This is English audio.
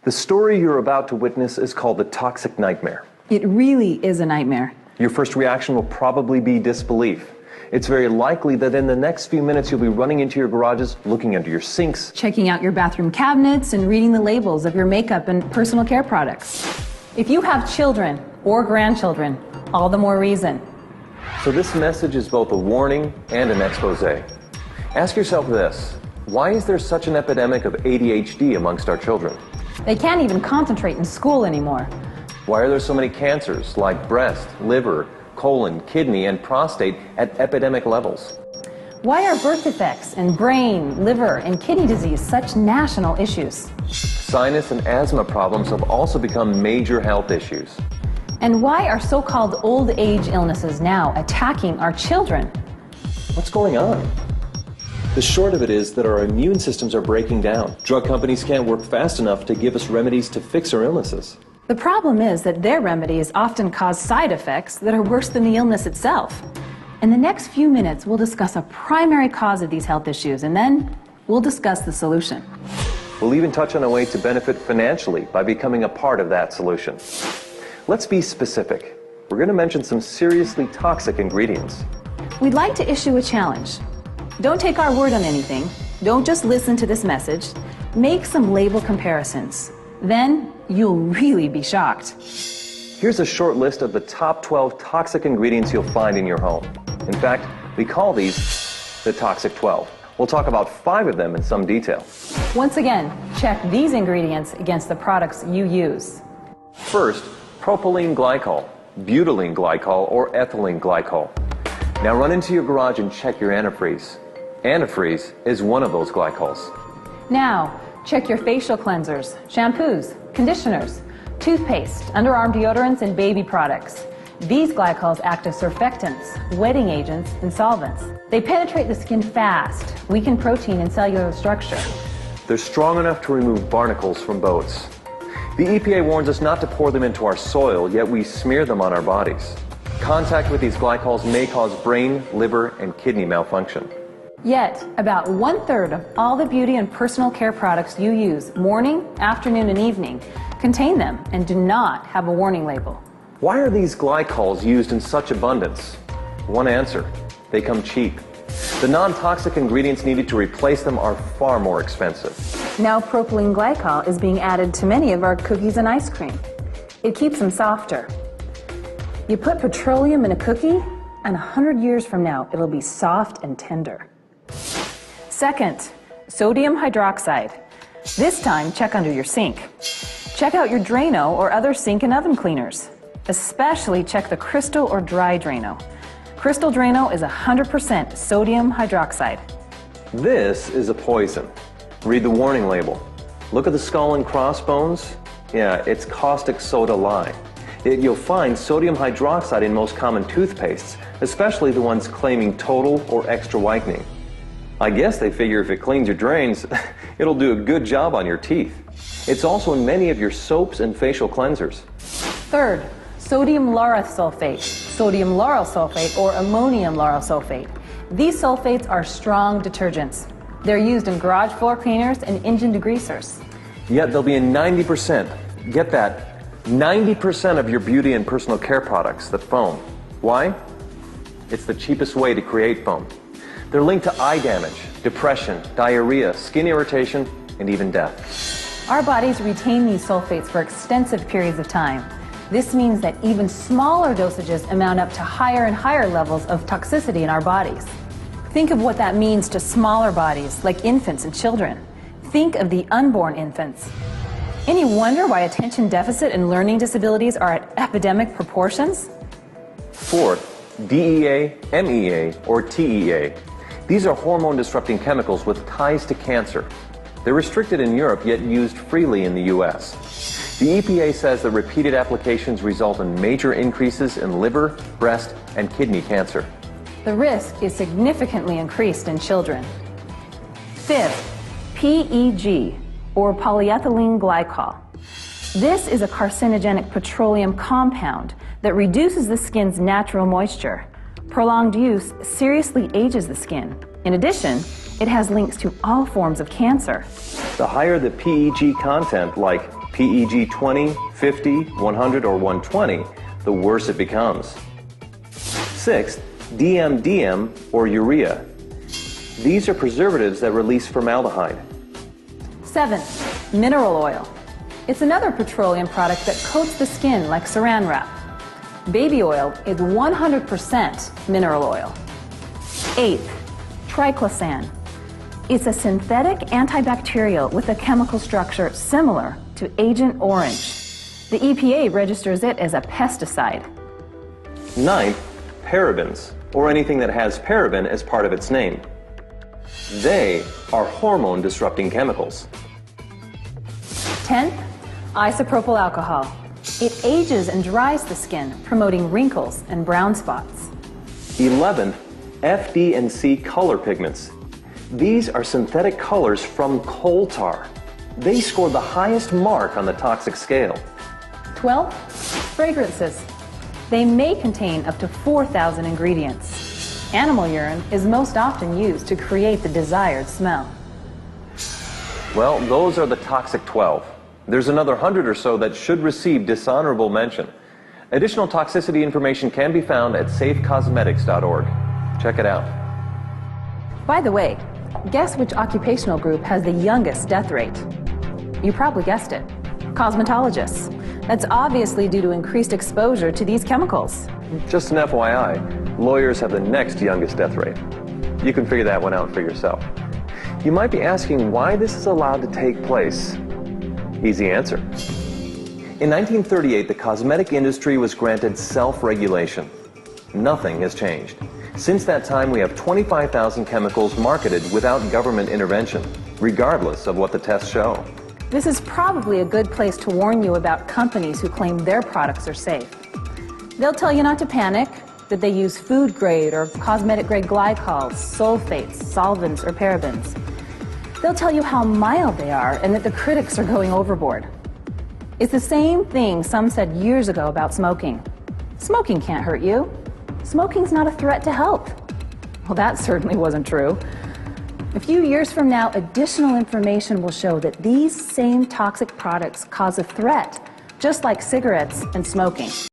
The story you're about to witness is called the toxic nightmare. It really is a nightmare. Your first reaction will probably be disbelief. It's very likely that in the next few minutes you'll be running into your garages, looking under your sinks, checking out your bathroom cabinets, and reading the labels of your makeup and personal care products. If you have children or grandchildren, all the more reason. So this message is both a warning and an expose. Ask yourself this: why is there such an epidemic of ADHD amongst our children? They can't even concentrate in school anymore. Why are there so many cancers like breast, liver, colon, kidney, and prostate at epidemic levels? Why are birth defects and brain, liver, and kidney disease such national issues? Sinus and asthma problems have also become major health issues. And why are so-called old age illnesses now attacking our children? What's going on? The short of it is that our immune systems are breaking down. Drug companies can't work fast enough to give us remedies to fix our illnesses. The problem is that their remedies often cause side effects that are worse than the illness itself. In the next few minutes, we'll discuss a primary cause of these health issues, and then we'll discuss the solution. We'll even touch on a way to benefit financially by becoming a part of that solution. Let's be specific. We're going to mention some seriously toxic ingredients. We'd like to issue a challenge. Don't take our word on anything. Don't just listen to this message. Make some label comparisons. Then you'll really be shocked. Here's a short list of the top 12 toxic ingredients you'll find in your home. In fact, we call these the Toxic 12. We'll talk about 5 of them in some detail. Once again, check these ingredients against the products you use. First, propylene glycol, butylene glycol, or ethylene glycol. Now run into your garage and check your antifreeze. Antifreeze is one of those glycols. Now, check your facial cleansers, shampoos, conditioners, toothpaste, underarm deodorants, and baby products. These glycols act as surfactants, wetting agents, and solvents. They penetrate the skin fast, weaken protein and cellular structure. They're strong enough to remove barnacles from boats. The EPA warns us not to pour them into our soil, yet we smear them on our bodies. Contact with these glycols may cause brain, liver, and kidney malfunction. Yet, about 1/3 of all the beauty and personal care products you use morning, afternoon, and evening contain them and do not have a warning label. Why are these glycols used in such abundance? One answer: they come cheap. The non-toxic ingredients needed to replace them are far more expensive. Now propylene glycol is being added to many of our cookies and ice cream. It keeps them softer. You put petroleum in a cookie, and 100 years from now, it'll be soft and tender. Second, sodium hydroxide. This time, check under your sink. Check out your Drano or other sink and oven cleaners. Especially check the crystal or dry Drano. Crystal Drano is 100% sodium hydroxide. This is a poison. Read the warning label. Look at the skull and crossbones. Yeah, it's caustic soda lye. You'll find sodium hydroxide in most common toothpastes, especially the ones claiming total or extra whitening. I guess they figure if it cleans your drains, it'll do a good job on your teeth. It's also in many of your soaps and facial cleansers. Third, sodium lauryl sulfate, sodium lauryl sulfate, or ammonium lauryl sulfate. These sulfates are strong detergents. They're used in garage floor cleaners and engine degreasers. Yet they'll be in 90%, get that, 90% of your beauty and personal care products that foam. Why? It's the cheapest way to create foam. They're linked to eye damage, depression, diarrhea, skin irritation, and even death. Our bodies retain these sulfates for extensive periods of time. This means that even smaller dosages amount up to higher and higher levels of toxicity in our bodies. Think of what that means to smaller bodies, like infants and children. Think of the unborn infants. Any wonder why attention deficit and learning disabilities are at epidemic proportions? Fourth, DEA, MEA, or TEA. These are hormone-disrupting chemicals with ties to cancer. They're restricted in Europe, yet used freely in the US. The EPA says that repeated applications result in major increases in liver, breast, and kidney cancer. The risk is significantly increased in children. Fifth, PEG, or polyethylene glycol. This is a carcinogenic petroleum compound that reduces the skin's natural moisture. Prolonged use seriously ages the skin. In addition, It has links to all forms of cancer. The higher the PEG content, like PEG 20, 50, 100, or 120, the worse it becomes. Sixth, DMDM or urea. These are preservatives that release formaldehyde. 7. Mineral oil. It's another petroleum product that coats the skin like saran wrap. Baby oil is 100% mineral oil. 8. Triclosan. It's a synthetic antibacterial with a chemical structure similar to Agent Orange. The EPA registers it as a pesticide. 9. Parabens, or anything that has paraben as part of its name. They are hormone-disrupting chemicals. 10th, isopropyl alcohol. It ages and dries the skin, promoting wrinkles and brown spots. 11th, FD and C color pigments. These are synthetic colors from coal tar. They scored the highest mark on the toxic scale. 12th, fragrances. They may contain up to 4,000 ingredients. Animal urine is most often used to create the desired smell. Well, those are the toxic 12. There's another 100 or so that should receive dishonorable mention. Additional toxicity information can be found at safecosmetics.org. Check it out. By the way, guess which occupational group has the youngest death rate? You probably guessed it. Cosmetologists. That's obviously due to increased exposure to these chemicals. Just an FYI, lawyers have the next youngest death rate. You can figure that one out for yourself. You might be asking why this is allowed to take place. Easy answer. In 1938, the cosmetic industry was granted self-regulation. Nothing has changed. Since that time, we have 25,000 chemicals marketed without government intervention, regardless of what the tests show. This is probably a good place to warn you about companies who claim their products are safe. They'll tell you not to panic, that they use food-grade or cosmetic-grade glycols, sulfates, solvents, or parabens. They'll tell you how mild they are and that the critics are going overboard. It's the same thing some said years ago about smoking. Smoking can't hurt you. Smoking's not a threat to health. Well, that certainly wasn't true. A few years from now, additional information will show that these same toxic products cause a threat, just like cigarettes and smoking.